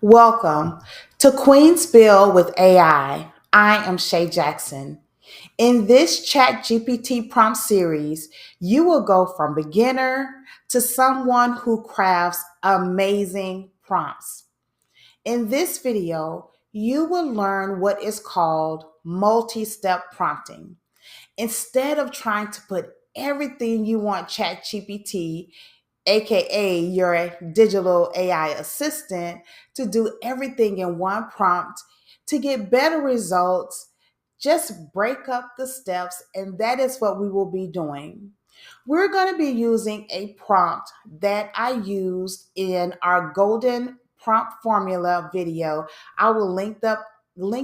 Welcome to Queensville with AI. I am Shay Jackson. In this ChatGPT prompt series, you will go from beginner to someone who crafts amazing prompts. In this video, you will learn what is called multi-step prompting. Instead of trying to put everything you want ChatGPT, aka your digital AI assistant, to do everything in one prompt to get better results. Just break up the steps, and that is what we will be doing. We're going to be using a prompt that I used in our golden prompt formula video. I will link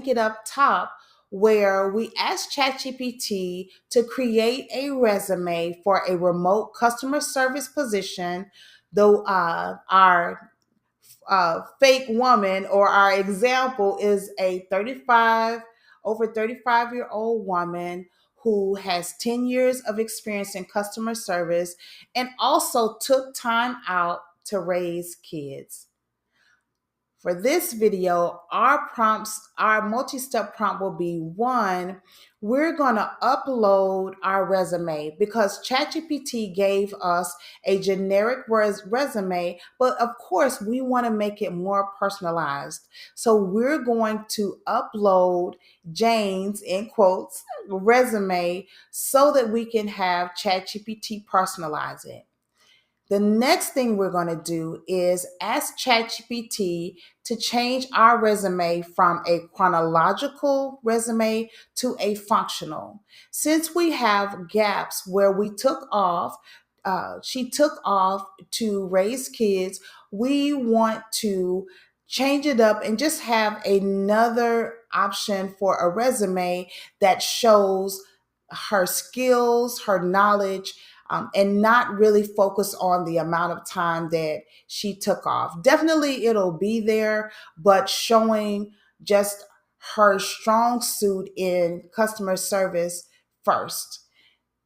it up top, where we asked ChatGPT to create a resume for a remote customer service position. Though our fake woman, or our example, is a over 35-year-old woman who has 10 years of experience in customer service and also took time out to raise kids. For this video, our multi-step prompt will be one, we're going to upload our resume because ChatGPT gave us a generic resume, but of course we want to make it more personalized. So we're going to upload Jane's, in quotes, resume so that we can have ChatGPT personalize it. The next thing we're going to do is ask ChatGPT to change our resume from a chronological resume to a functional. Since we have gaps where she took off to raise kids, we want to change it up and just have another option for a resume that shows her skills, her knowledge, and not really focus on the amount of time that she took off. Definitely it'll be there, but showing just her strong suit in customer service first.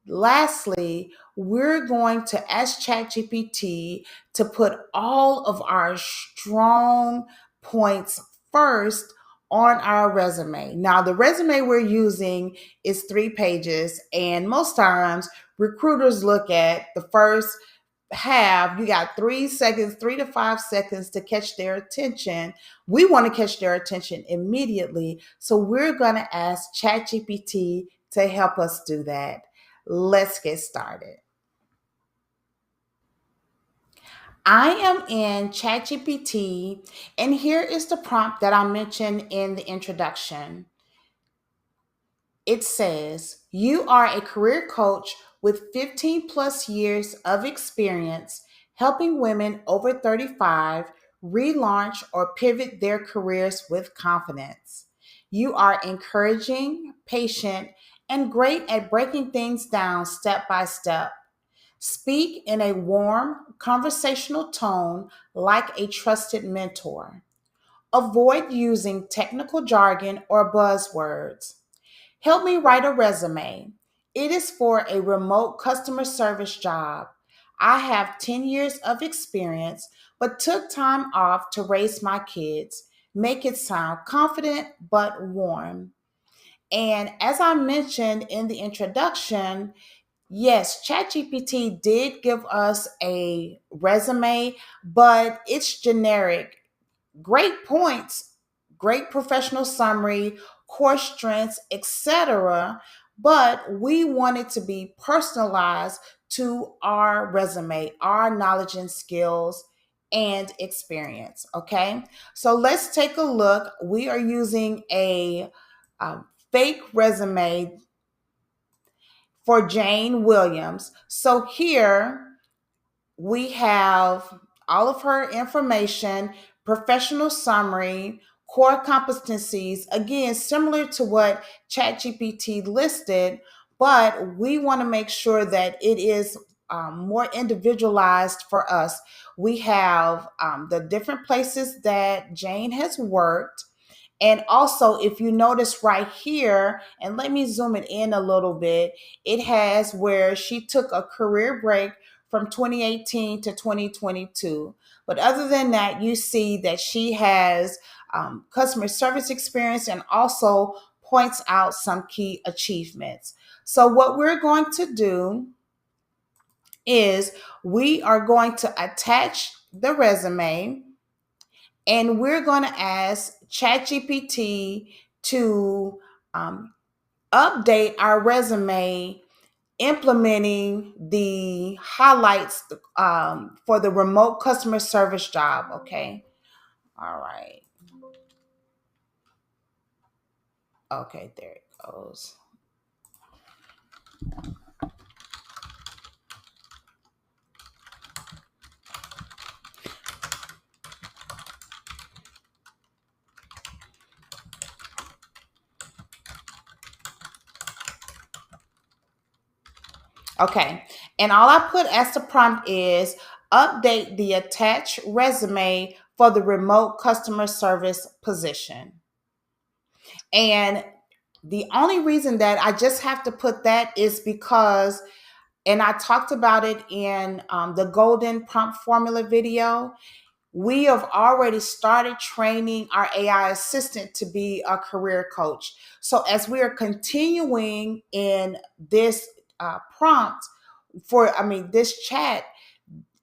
Lastly, we're going to ask ChatGPT to put all of our strong points first on our resume. Now, the resume we're using is 3 pages, and most times recruiters look at the first half. You got 3 seconds, 3 to 5 seconds to catch their attention. We want to catch their attention immediately. So we're going to ask ChatGPT to help us do that. Let's get started. I am in ChatGPT, and here is the prompt that I mentioned in the introduction. It says, you are a career coach with 15 plus years of experience helping women over 35 relaunch or pivot their careers with confidence. You are encouraging, patient, and great at breaking things down step by step. Speak in a warm, conversational tone like a trusted mentor. Avoid using technical jargon or buzzwords. Help me write a resume. It is for a remote customer service job. I have 10 years of experience, but took time off to raise my kids. Make it sound confident but warm. And as I mentioned in the introduction, yes, ChatGPT did give us a resume, but it's generic. Great points, great professional summary, core strengths, etc. But we want it to be personalized to our resume, our knowledge and skills and experience. Okay, so let's take a look. We are using a fake resume for Jane Williams. So here we have all of her information, professional summary, core competencies, again, similar to what ChatGPT listed, but we want to make sure that it is more individualized for us. We have the different places that Jane has worked. And also, if you notice right here, and let me zoom it in a little bit, it has where she took a career break from 2018 to 2022. But other than that, you see that she has customer service experience and also points out some key achievements. So, what we're going to do is we are going to attach the resume and we're going to ask ChatGPT to um, update our resume, implementing the highlights for the remote customer service job. Okay. All right. Okay. There it goes. Okay. And all I put as the prompt is update the attached resume for the remote customer service position. And the only reason that I just have to put that is because, and I talked about it in the golden prompt formula video, we have already started training our AI assistant to be a career coach. So as we are continuing in this prompt this chat,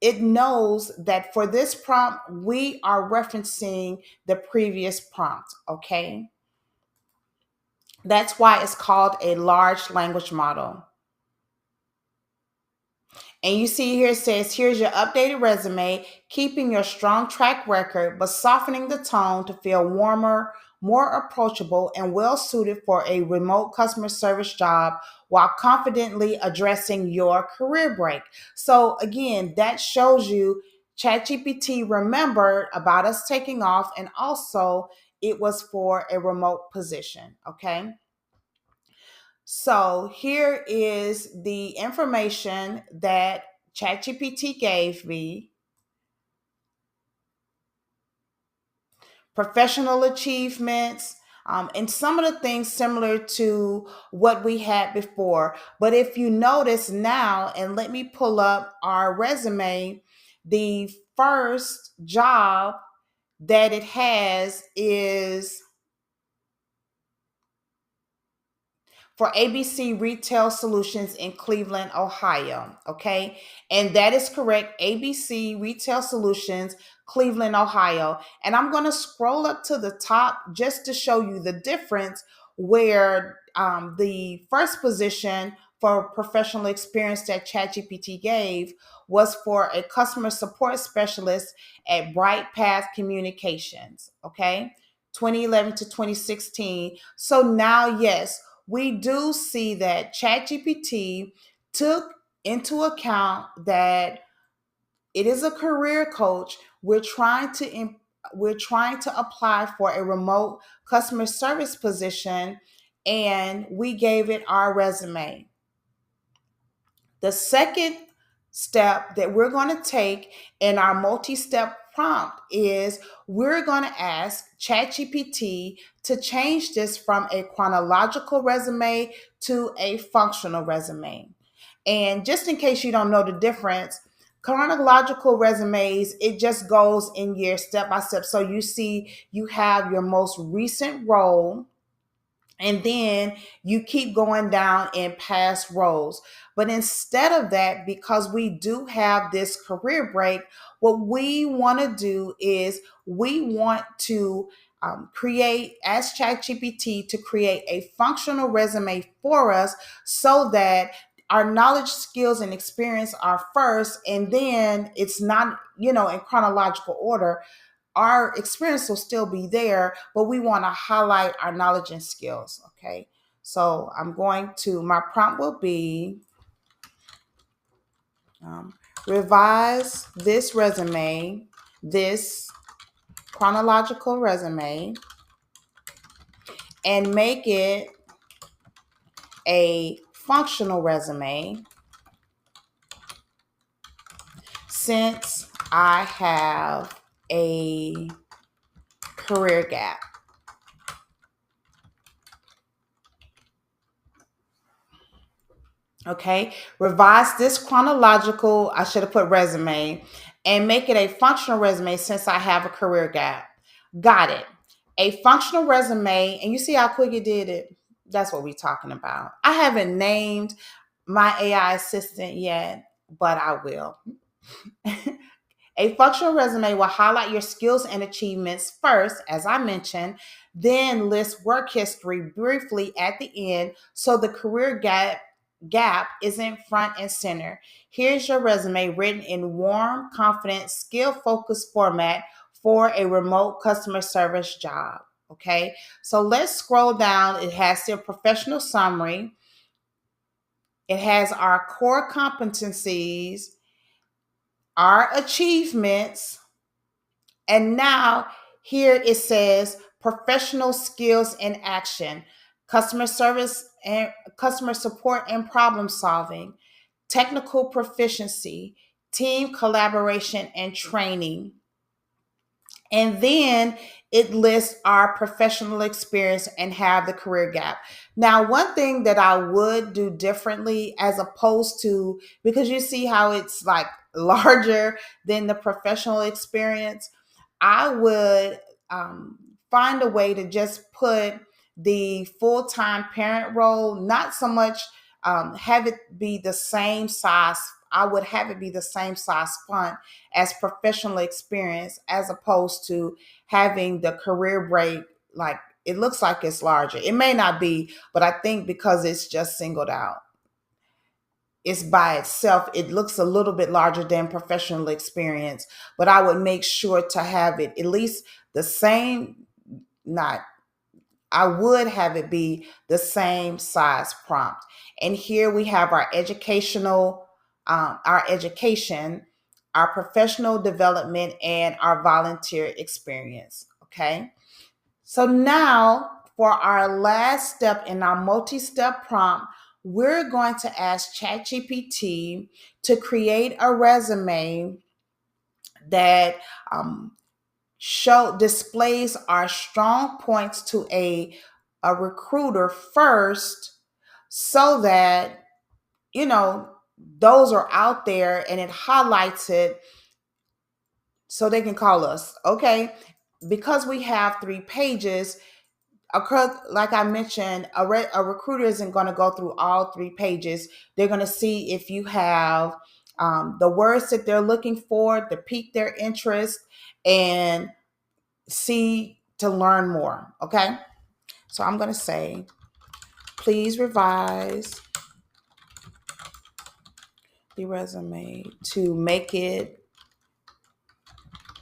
it knows that for this prompt, we are referencing the previous prompt. Okay. That's why it's called a large language model. And you see here it says, here's your updated resume, keeping your strong track record, but softening the tone to feel warmer, more approachable, and well suited for a remote customer service job while confidently addressing your career break. So, again, that shows you ChatGPT remembered about us taking off, and also it was for a remote position. Okay. So here is the information that ChatGPT gave me: professional achievements, and some of the things similar to what we had before. But if you notice now, and let me pull up our resume, the first job that it has is for ABC Retail Solutions in Cleveland, Ohio. Okay. And that is correct. ABC Retail Solutions, Cleveland, Ohio. And I'm going to scroll up to the top just to show you the difference where the first position for professional experience that ChatGPT gave was for a customer support specialist at Bright Path Communications. Okay. 2011 to 2016. So now, yes, we do see that ChatGPT took into account that it is a career coach. We're trying to apply for a remote customer service position, and we gave it our resume. The second step that we're going to take in our multi-step prompt is we're going to ask ChatGPT to change this from a chronological resume to a functional resume. And just in case you don't know the difference, chronological resumes, it just goes in year step by step. So you see, you have your most recent role, and then you keep going down in past roles. But instead of that, because we do have this career break, what we want to do is we want to ask ChatGPT to create a functional resume for us so that our knowledge, skills, and experience are first, and then it's not, in chronological order. Our experience will still be there, but we want to highlight our knowledge and skills. Okay. So my prompt will be um, revise this resume, this chronological resume, and make it a functional resume since I have a career gap. Okay. Revise this chronological, I should have put resume, and make it a functional resume since I have a career gap. Got it. A functional resume, and you see how quick it did it? That's what we're talking about. I haven't named my AI assistant yet, but I will. A functional resume will highlight your skills and achievements first, as I mentioned, then list work history briefly at the end so the career gap isn't front and center. Here's your resume written in warm, confident, skill focused format for a remote customer service job. Okay, so let's scroll down. It has your professional summary, it has our core competencies, our achievements, and now here it says professional skills in action, customer service and customer support and problem solving, technical proficiency, team collaboration and training. And then it lists our professional experience and have the career gap. Now, one thing that I would do differently as opposed to, because you see how it's like larger than the professional experience, I would find a way to just put the full time parent role, not so much have it be the same size. I would have it be the same size font as professional experience, as opposed to having the career break like it looks like it's larger. It may not be, but I think because it's just singled out, it's by itself, it looks a little bit larger than professional experience. But I would make sure to have it at least the same, not, I would have it be the same size prompt. And here we have our educational, our education, our professional development, and our volunteer experience. Okay. So now for our last step in our multi-step prompt, we're going to ask ChatGPT to create a resume that show displays our strong points to a recruiter first, so that you know those are out there and it highlights it so they can call us. Okay, because we have 3 pages, like I mentioned, a recruiter isn't going to go through all 3 pages. They're going to see if you have the words that they're looking for to pique their interest and see to learn more. Okay. So I'm going to say, please revise the resume to make it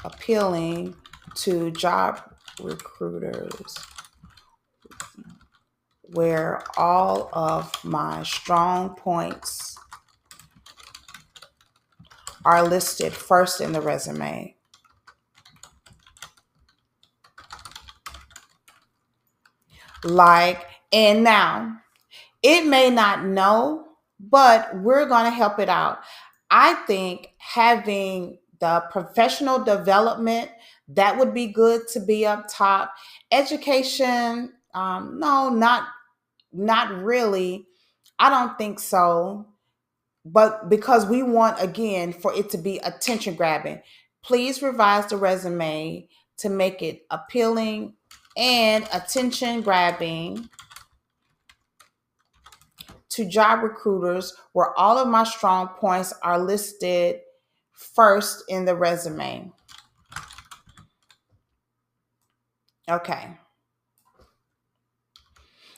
appealing to job recruiters where all of my strong points are listed first in the resume. Like, and now it may not know, but we're going to help it out. I think having the professional development, that would be good to be up top. Education, no, not really. I don't think so. But because we want, again, for it to be attention grabbing, please revise the resume to make it appealing and attention grabbing to job recruiters where all of my strong points are listed first in the resume. Okay.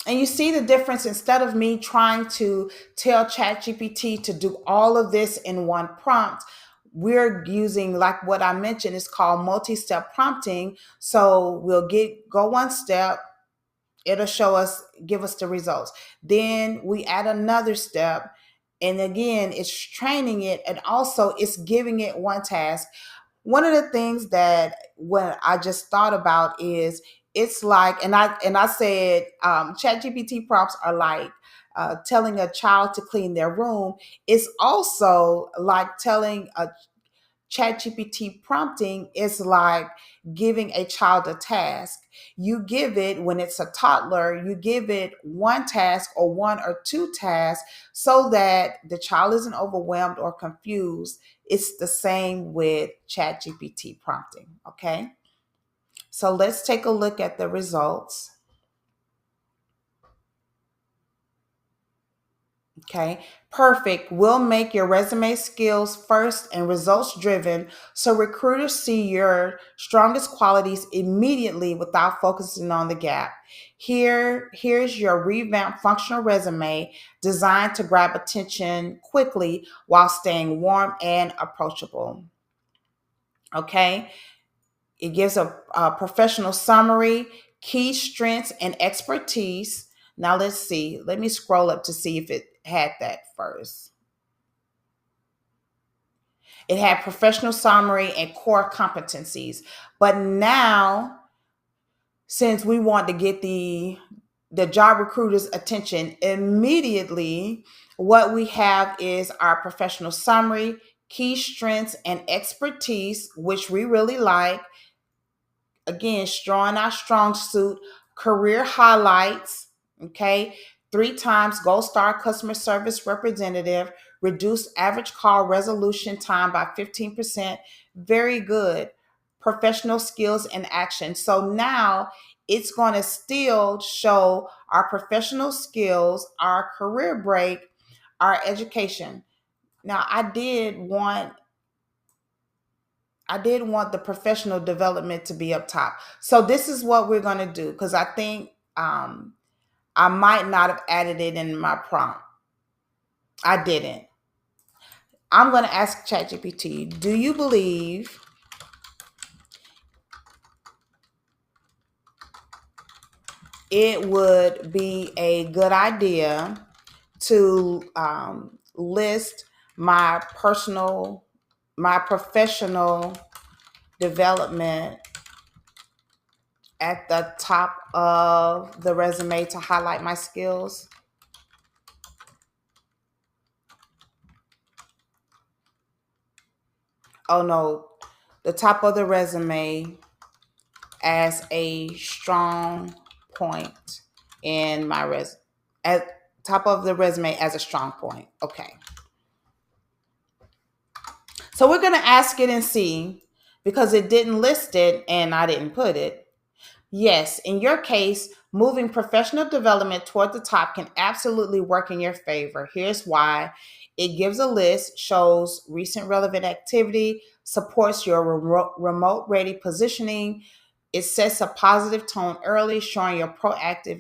And you see the difference. Instead of me trying to tell ChatGPT to do all of this in one prompt, we're using, like what I mentioned, is called multi-step prompting. So we'll go one step, it'll show us, give us the results. Then we add another step, and again, it's training it, and also it's giving it one task. One of the things that when I just thought about is, it's like, and I said, ChatGPT prompts are like telling a child to clean their room. It's also like telling ChatGPT prompting is like giving a child a task. You give it, when it's a toddler, you give it one task or one or two tasks so that the child isn't overwhelmed or confused. It's the same with ChatGPT prompting. Okay. So let's take a look at the results. Okay, perfect. We'll make your resume skills first and results driven so recruiters see your strongest qualities immediately without focusing on the gap. Here's your revamped functional resume designed to grab attention quickly while staying warm and approachable. Okay, it gives a professional summary, key strengths, and expertise. Now let's see. Let me scroll up to see if it had that first. It had professional summary and core competencies. But now, since we want to get the job recruiter's attention immediately, what we have is our professional summary, key strengths, and expertise, which we really like. Again, showing our strong suit, career highlights, okay, 3 times gold star customer service representative, reduced average call resolution time by 15%. Very good. Professional skills and action. So now it's going to still show our professional skills, our career break, our education. Now, I did want the professional development to be up top. So this is what we're going to do because I think I might not have added it in my prompt. I didn't. I'm going to ask ChatGPT, do you believe it would be a good idea to list my professional development at the top of the resume to highlight my skills? Oh no, the top of the resume as a strong point in my at top of the resume as a strong point. Okay. So we're going to ask it and see because it didn't list it and I didn't put it. Yes, in your case, moving professional development toward the top can absolutely work in your favor. Here's why. It gives a list, shows recent relevant activity, supports your remote ready positioning. It sets a positive tone early, showing you're proactive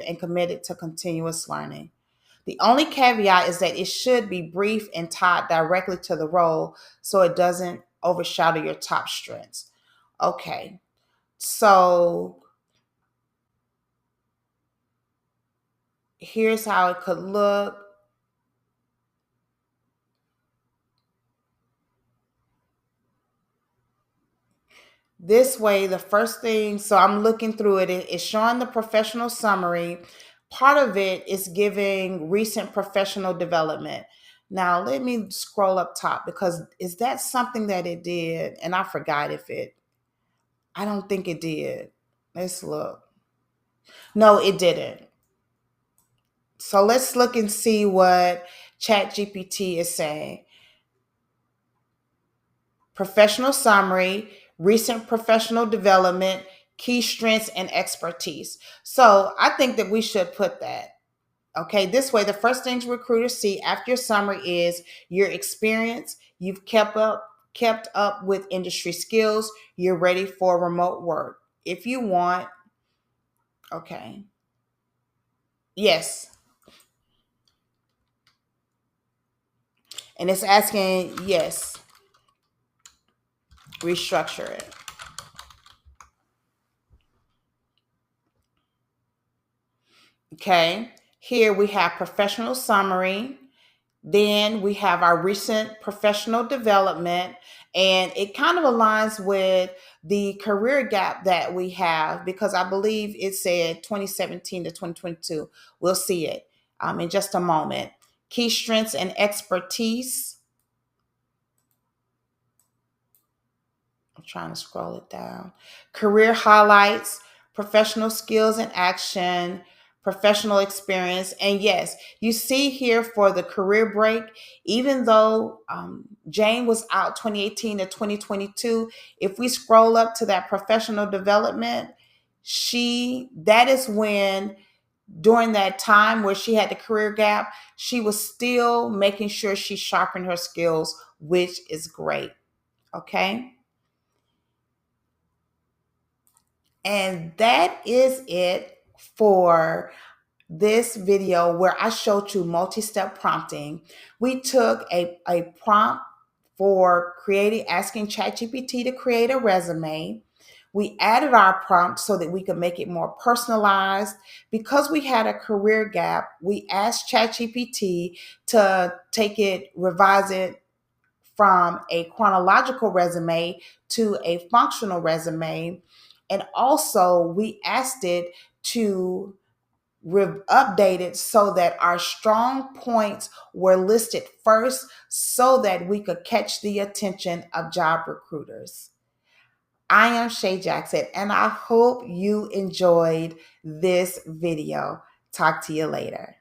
and committed to continuous learning. The only caveat is that it should be brief and tied directly to the role so it doesn't overshadow your top strengths. Okay, so here's how it could look. This way, the first thing, so I'm looking through it, it's showing the professional summary. Part of it is giving recent professional development. Now, let me scroll up top because is that something that it did? And I forgot I don't think it did. Let's look. No, it didn't. So let's look and see what ChatGPT is saying. Professional summary, recent professional development, key strengths, and expertise. So I think that we should put that. Okay, this way, the first things recruiters see after your summary is your experience. You've kept up with industry skills. You're ready for remote work. If you want, okay, yes, and it's asking yes, restructure it. Okay, here we have professional summary. Then we have our recent professional development, and it kind of aligns with the career gap that we have because I believe it said 2017 to 2022. We'll see it in just a moment. key strengths and expertise. I'm trying to scroll it down. Career highlights, professional skills in action, professional experience. And yes, you see here for the career break, even though Jane was out 2018 to 2022, if we scroll up to that professional development, that is when during that time where she had the career gap, she was still making sure she sharpened her skills, which is great. Okay. And that is it for this video where I showed you multi-step prompting. We took a prompt for asking ChatGPT to create a resume. We added our prompt so that we could make it more personalized. Because we had a career gap, we asked ChatGPT to revise it from a chronological resume to a functional resume. And also, we asked it to update it so that our strong points were listed first so that we could catch the attention of job recruiters. I am Shay Jackson, and I hope you enjoyed this video. Talk to you later.